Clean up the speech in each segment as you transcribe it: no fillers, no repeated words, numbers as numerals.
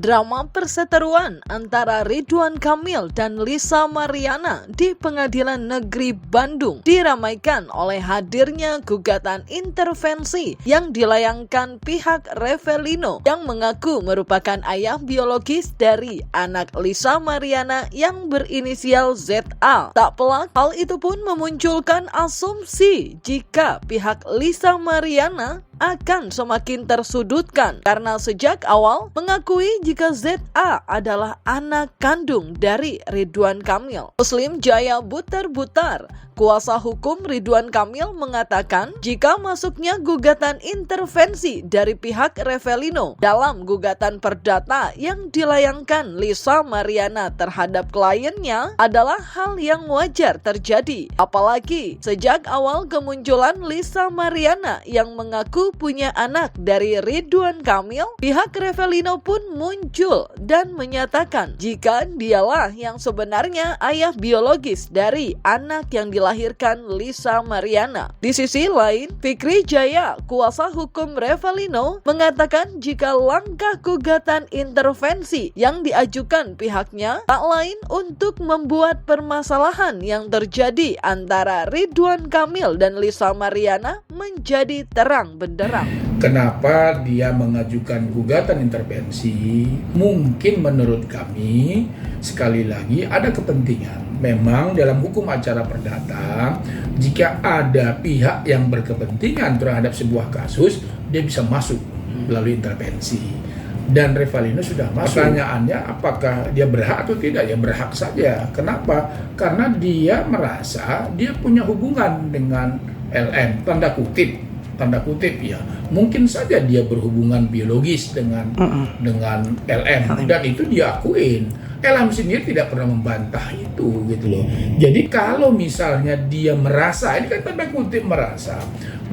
Drama perseteruan antara Ridwan Kamil dan Lisa Mariana di Pengadilan Negeri Bandung diramaikan oleh hadirnya gugatan intervensi yang dilayangkan pihak Revelino yang mengaku merupakan ayah biologis dari anak Lisa Mariana yang berinisial ZA. Tak pelak, hal itu pun memunculkan asumsi jika pihak Lisa Mariana akan semakin tersudutkan karena sejak awal mengakui jika ZA adalah anak kandung dari Ridwan Kamil. Muslim Jaya Butar-Butar, kuasa hukum Ridwan Kamil, mengatakan jika masuknya gugatan intervensi dari pihak Revelino dalam gugatan perdata yang dilayangkan Lisa Mariana terhadap kliennya adalah hal yang wajar terjadi. Apalagi sejak awal kemunculan Lisa Mariana yang mengaku punya anak dari Ridwan Kamil, pihak Revelino pun muncul dan menyatakan jika dialah yang sebenarnya ayah biologis dari anak yang dilahirkan Lisa Mariana. Di sisi lain, Fikri Jaya, kuasa hukum Revelino, mengatakan jika langkah gugatan intervensi yang diajukan pihaknya tak lain untuk membuat permasalahan yang terjadi antara Ridwan Kamil dan Lisa Mariana menjadi terang benderang. Kenapa dia mengajukan gugatan intervensi? Mungkin menurut kami, sekali lagi ada kepentingan. Memang dalam hukum acara perdata, jika ada pihak yang berkepentingan terhadap sebuah kasus, dia bisa masuk melalui intervensi. Dan Revelino sudah masuk. Pertanyaannya apakah dia berhak atau tidak? Ya berhak saja. Kenapa? Karena dia merasa dia punya hubungan dengan LM, tanda kutip ya, mungkin saja dia berhubungan biologis dengan LM dan itu diakuin. LM sendiri tidak pernah membantah itu gitu loh. Jadi kalau misalnya dia merasa, ini kan tanda kutip merasa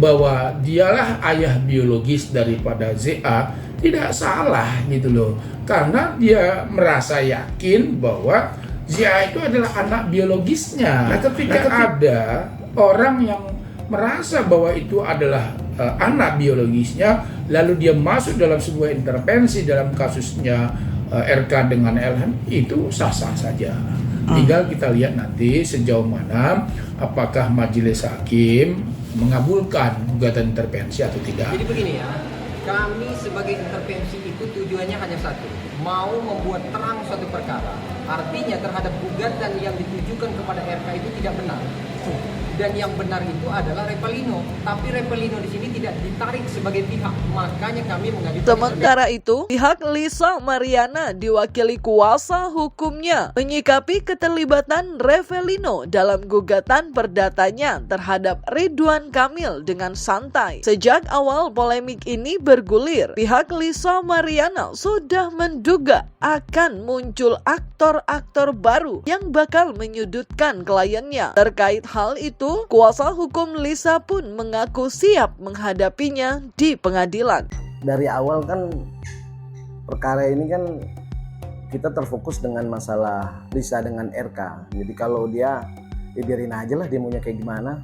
bahwa dialah ayah biologis daripada ZA, tidak salah gitu loh, karena dia merasa yakin bahwa ZA itu adalah anak biologisnya. Nah, ketika ada orang yang merasa bahwa itu adalah anak biologisnya, lalu dia masuk dalam sebuah intervensi dalam kasusnya RK dengan LM, itu sah-sah saja. Tinggal kita lihat nanti sejauh mana apakah majelis hakim mengabulkan gugatan intervensi atau tidak. Jadi begini ya, kami sebagai intervensi itu tujuannya hanya satu, mau membuat terang suatu perkara. Artinya terhadap gugatan yang ditujukan kepada RK itu tidak benar. Dan yang benar itu adalah Revelino, tapi Revelino di sini tidak ditarik sebagai pihak, makanya kami mengajukan. Sementara itu, pihak Lisa Mariana diwakili kuasa hukumnya menyikapi keterlibatan Revelino dalam gugatan perdatanya terhadap Ridwan Kamil dengan santai. Sejak awal polemik ini bergulir, pihak Lisa Mariana sudah menduga akan muncul aktor-aktor baru yang bakal menyudutkan kliennya. Terkait hal itu, kuasa hukum Lisa pun mengaku siap menghadapinya di pengadilan. Dari awal kan perkara ini kan kita terfokus dengan masalah Lisa dengan RK. Jadi kalau dia biarin aja lah dia maunya kayak gimana.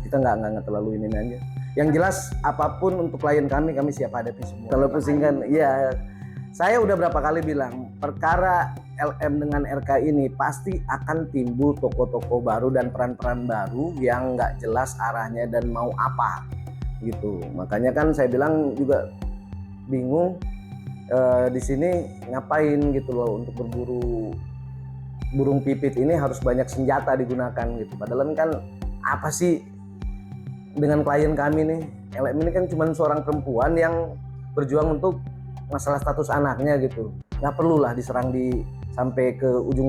Kita nggak terlalu ini aja. Yang jelas apapun untuk klien kami siap hadapi semua. Kalau pusingkan, ya saya udah berapa kali bilang perkara LM dengan RK ini pasti akan timbul tokoh-tokoh baru dan peran-peran baru yang nggak jelas arahnya dan mau apa gitu. Makanya kan saya bilang juga bingung di sini ngapain gitu loh, untuk berburu burung pipit ini harus banyak senjata digunakan gitu. Padahal kan apa sih dengan klien kami nih, LM ini kan cuma seorang perempuan yang berjuang untuk masalah status anaknya gitu. Nggak perlulah diserang sampai ke ujung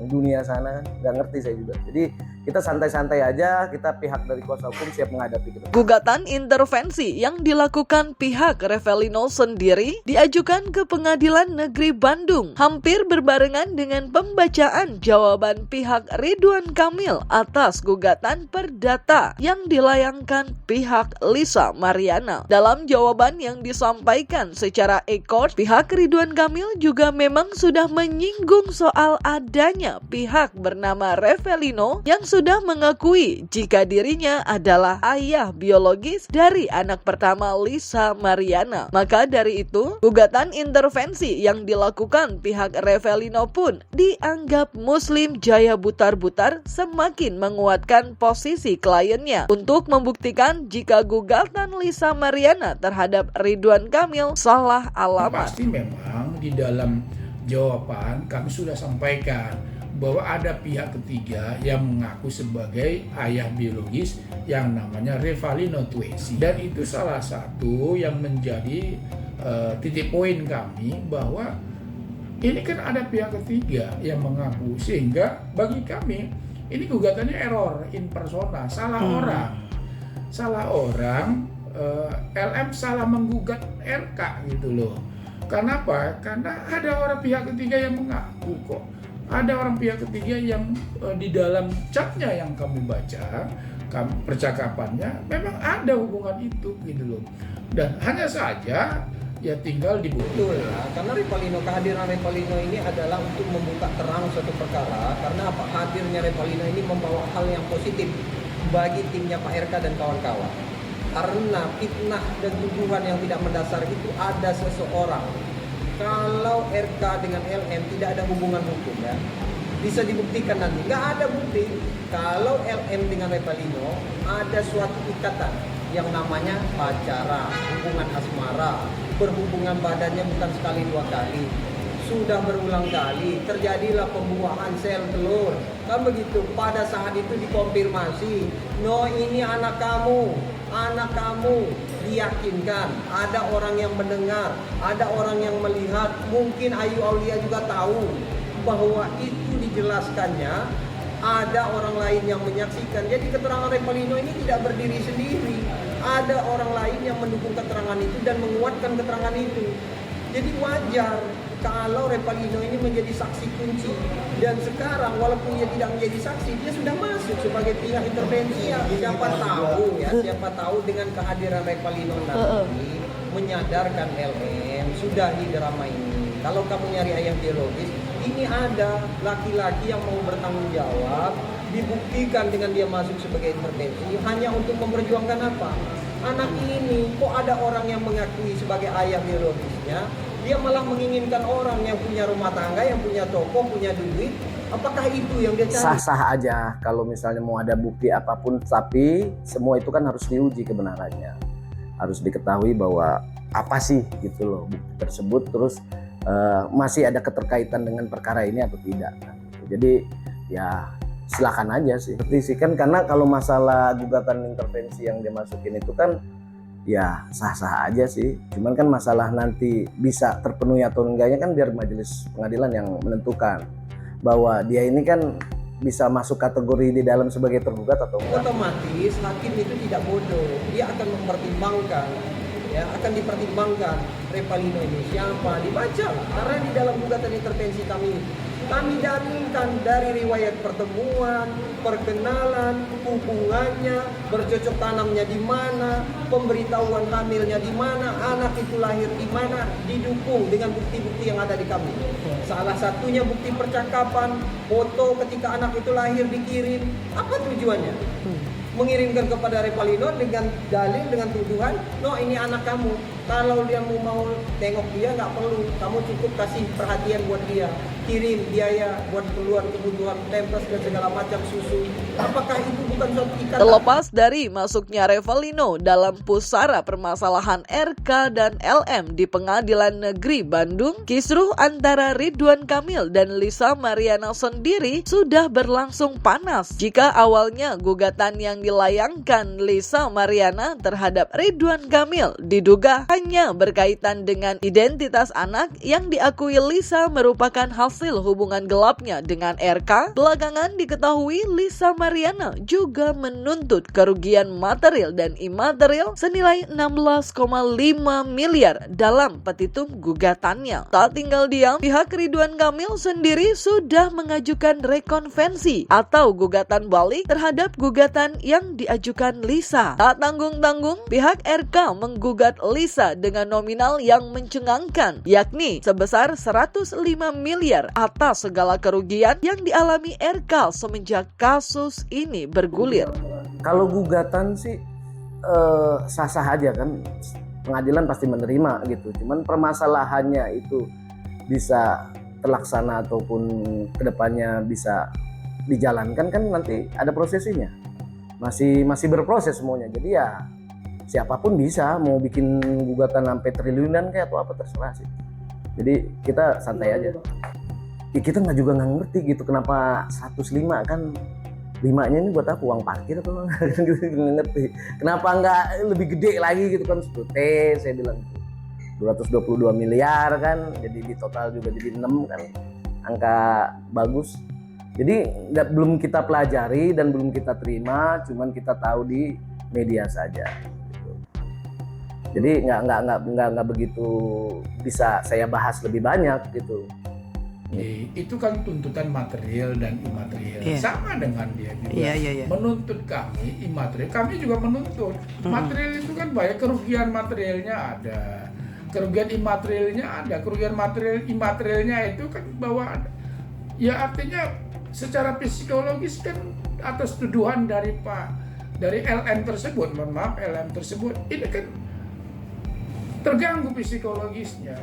dunia sana, nggak ngerti saya juga. Jadi kita santai-santai aja, kita pihak dari kuasa hukum siap menghadapi itu. Gugatan intervensi yang dilakukan pihak Revelino sendiri diajukan ke Pengadilan Negeri Bandung hampir berbarengan dengan pembacaan jawaban pihak Ridwan Kamil atas gugatan perdata yang dilayangkan pihak Lisa Mariana. Dalam jawaban yang disampaikan secara ekor, pihak Ridwan Kamil juga memang sudah menyinggung soal adanya pihak bernama Revelino yang sudah mengakui jika dirinya adalah ayah biologis dari anak pertama Lisa Mariana. Maka dari itu, gugatan intervensi yang dilakukan pihak Revalino pun dianggap Muslim Jaya Butar-Butar semakin menguatkan posisi kliennya untuk membuktikan jika gugatan Lisa Mariana terhadap Ridwan Kamil salah alamat. Pasti memang di dalam jawaban kami sudah sampaikan bahwa ada pihak ketiga yang mengaku sebagai ayah biologis yang namanya Revalino Tuesi, dan itu salah satu yang menjadi titik poin kami bahwa ini kan ada pihak ketiga yang mengaku, sehingga bagi kami ini gugatannya error in persona, salah orang, LM salah menggugat RK gitu loh. Kenapa? Karena ada orang pihak ketiga yang mengaku kok. Ada orang pihak ketiga yang di dalam chatnya yang kami baca, percakapannya memang ada hubungan itu gitu loh. Dan hanya saja ya tinggal dibuktikan. Betul ya, karena kehadiran Revalino ini adalah untuk membuka terang suatu perkara. Karena apa? Hadirnya Revalino ini membawa hal yang positif bagi timnya Pak RK dan kawan-kawan. Karena fitnah dan tuduhan yang tidak mendasar itu ada seseorang. Kalau RK dengan LM tidak ada hubungan hukum ya, bisa dibuktikan nanti. Nggak ada bukti. Kalau LM dengan Revalino ada suatu ikatan yang namanya pacaran, hubungan asmara, berhubungan badannya bukan sekali dua kali, sudah berulang kali, terjadilah pembuahan sel telur, kan begitu. Pada saat itu dikonfirmasi, no ini anak kamu, diyakinkan, ada orang yang mendengar, ada orang yang melihat, mungkin Ayu Aulia juga tahu bahwa itu dijelaskannya, ada orang lain yang menyaksikan. Jadi keterangan Revalino ini tidak berdiri sendiri, ada orang lain yang mendukung keterangan itu dan menguatkan keterangan itu. Jadi wajar kalau Revalino ini menjadi saksi kunci, dan sekarang walaupun dia tidak menjadi saksi, dia sudah masuk sebagai pihak intervensi. Siapa tahu dengan kehadiran Revalino nanti menyadarkan LM, sudahi drama ini. Kalau kamu nyari ayah biologis, ini ada laki-laki yang mau bertanggung jawab, dibuktikan dengan dia masuk sebagai intervensi hanya untuk memperjuangkan apa? Anak ini kok ada orang yang mengakui sebagai ayah biologisnya, dia malah menginginkan orang yang punya rumah tangga, yang punya toko, punya duit. Apakah itu yang dia cari? Sah-sah aja kalau misalnya mau ada bukti apapun, tapi semua itu kan harus diuji kebenarannya. Harus diketahui bahwa apa sih gitu loh bukti tersebut, terus masih ada keterkaitan dengan perkara ini atau tidak. Jadi ya silakan aja sih. Petisikan, karena kalau masalah gugatan intervensi yang dia masukin itu kan ya sah-sah aja sih. Cuman kan masalah nanti bisa terpenuhi atau enggaknya kan biar majelis pengadilan yang menentukan bahwa dia ini kan bisa masuk kategori di dalam sebagai tergugat atau enggak. Otomatis hakim itu tidak bodoh, dia akan mempertimbangkan, ya akan dipertimbangkan Revalino ini siapa, dibaca. Karena di dalam gugatan intervensi kami dalilkan dari riwayat pertemuan, perkenalan, hubungannya, bercocok tanamnya di mana, pemberitahuan hamilnya di mana, anak itu lahir di mana, didukung dengan bukti-bukti yang ada di kami. Salah satunya bukti percakapan, foto ketika anak itu lahir dikirim. Apa tujuannya? Mengirimkan kepada Revalino dengan dalil, dengan tuduhan, no ini anak kamu. Kalau dia mau tengok dia nggak perlu, kamu cukup kasih perhatian buat dia, kirim biaya buat kebutuhan pampers dan segala macam susu. Apakah itu bukan suatu ikatan? Terlepas dari masuknya Revalino dalam pusara permasalahan RK dan LM di Pengadilan Negeri Bandung, kisruh antara Ridwan Kamil dan Lisa Mariana sendiri sudah berlangsung panas. Jika awalnya gugatan yang dilayangkan Lisa Mariana terhadap Ridwan Kamil diduga hanya berkaitan dengan identitas anak yang diakui Lisa merupakan hasil hubungan gelapnya dengan RK, belakangan diketahui Lisa Mariana juga menuntut kerugian material dan imaterial senilai 16,5 miliar dalam petitum gugatannya. Tak tinggal diam, pihak Ridwan Kamil sendiri sudah mengajukan rekonvensi atau gugatan balik terhadap gugatan yang diajukan Lisa. Tak tanggung-tanggung, pihak RK menggugat Lisa dengan nominal yang mencengangkan, yakni sebesar 105 miliar atas segala kerugian yang dialami RK semenjak kasus kasus ini bergulir. Kalau gugatan sih sah-sah aja kan, pengadilan pasti menerima gitu. Cuman permasalahannya itu bisa terlaksana ataupun kedepannya bisa dijalankan kan nanti ada prosesnya. Masih berproses semuanya. Jadi ya siapapun bisa mau bikin gugatan sampai triliunan kayak atau apa terserah sih. Jadi kita santai aja. Ya, kita juga nggak ngerti gitu kenapa 105 kan 5-nya ini buat apa, uang parkir atau nggak ngerti. Kenapa nggak lebih gede lagi gitu kan, saya bilang 222 miliar kan, jadi di total juga jadi 6 kan, angka bagus. Jadi belum kita pelajari dan belum kita terima, cuman kita tahu di media saja. Gitu. Jadi nggak begitu bisa saya bahas lebih banyak gitu. Itu kan tuntutan material dan imaterial, sama dengan dia juga menuntut kami imaterial, kami juga menuntut material. Itu kan banyak kerugian materialnya ada, kerugian imaterialnya ada. Kerugian material imaterialnya itu kan bahwa ya artinya secara psikologis kan atas tuduhan dari LM tersebut, mohon maaf, LM tersebut ini kan terganggu psikologisnya.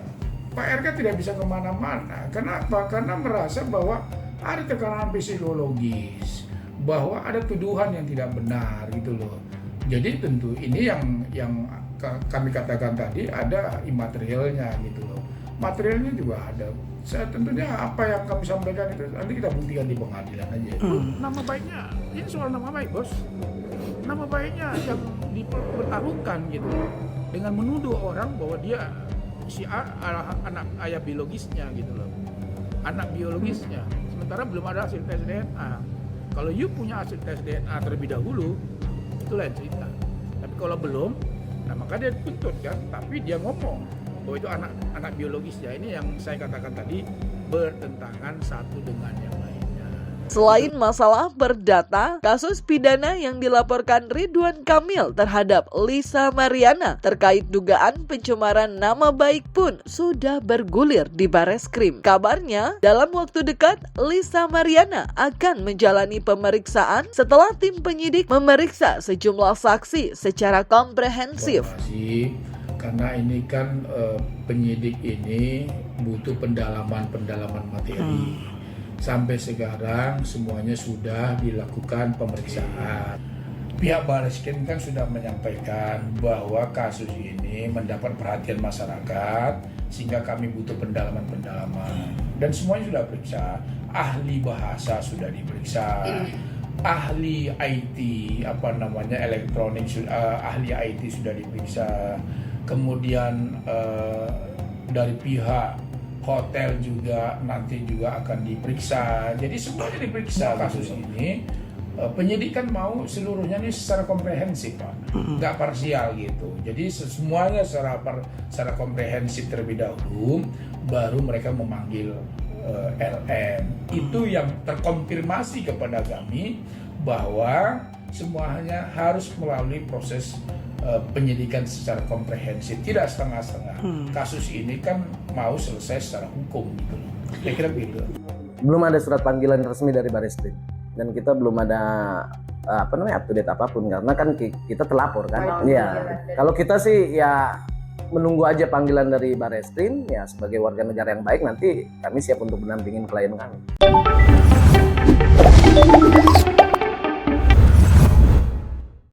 Pak RK tidak bisa kemana-mana. Kenapa? Karena merasa bahwa ada tekanan psikologis, bahwa ada tuduhan yang tidak benar gitu loh. Jadi tentu ini yang kami katakan tadi ada imaterialnya gitu loh. Materialnya juga ada. Tentunya apa yang kami sampaikan itu nanti kita buktikan di pengadilan aja. Nama baiknya, ini soal nama baik bos. Nama baiknya yang dipertaruhkan gitu dengan menuduh orang bahwa dia si A anak ayah biologisnya gitu loh, anak biologisnya, sementara belum ada hasil tes DNA. Kalau you punya hasil tes DNA terlebih dahulu, itu lain cerita. Tapi kalau belum, nah maka dia tuntut kan. Tapi dia ngomong bahwa itu anak biologisnya. Ini yang saya katakan tadi bertentangan satu dengan yang lainnya. Selain masalah perdata, kasus pidana yang dilaporkan Ridwan Kamil terhadap Lisa Mariana terkait dugaan pencemaran nama baik pun sudah bergulir di Bareskrim. Kabarnya, dalam waktu dekat, Lisa Mariana akan menjalani pemeriksaan setelah tim penyidik memeriksa sejumlah saksi secara komprehensif. Karena ini kan penyidik ini butuh pendalaman materi. Sampai sekarang semuanya sudah dilakukan pemeriksaan. Pihak Bareskrim kan sudah menyampaikan bahwa kasus ini mendapat perhatian masyarakat sehingga kami butuh pendalaman. Dan semuanya sudah periksa. Ahli bahasa sudah diperiksa. Ahli IT elektronik, ahli IT sudah diperiksa. Kemudian dari pihak hotel juga nanti juga akan diperiksa. Jadi semuanya diperiksa kasus ini. Penyidik kan mau seluruhnya ini secara komprehensif, Pak, nggak parsial gitu. Jadi semuanya secara komprehensif terlebih dahulu, baru mereka memanggil LM. Itu yang terkonfirmasi kepada kami bahwa semuanya harus melalui proses penyidikan secara komprehensif, tidak setengah-setengah. Kasus ini kan mau selesai secara hukum gitu loh. Kira-kira begitu. Belum ada surat panggilan resmi dari Bareskrim dan kita belum ada up to date apapun karena kan kita terlapor kan. Iya. Kalau kita sih ya menunggu aja panggilan dari Bareskrim ya, sebagai warga negara yang baik nanti kami siap untuk mendampingin klien kami.